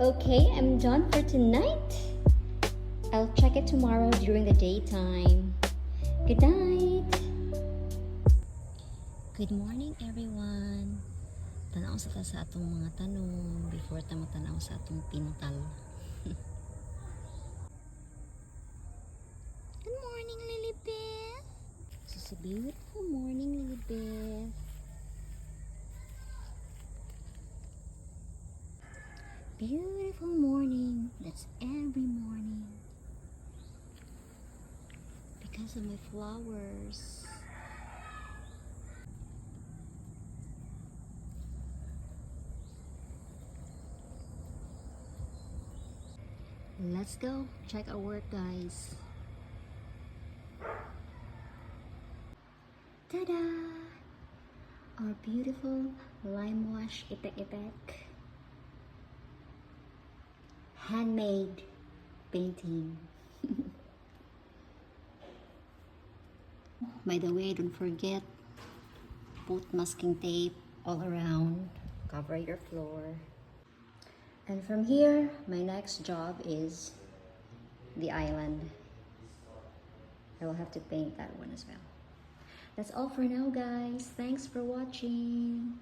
Okay, I'm done for tonight. I'll check it tomorrow during the daytime. Good night. Good morning, everyone. Tanaw sa ta sa atong mga tanong before ta matanaw sa atong pintal. Good morning, Lilibeth. This is a beautiful morning, Lilibeth. Beautiful morning. That's every morning. Because of my flowers. Let's go check our work, guys. Ta-da! Our beautiful Limewash itek-itek handmade painting. By the way, don't forget, put masking tape all around, cover your floor. And from here, my next job is the island. I will have to paint that one as well. That's all for now, guys. Thanks for watching.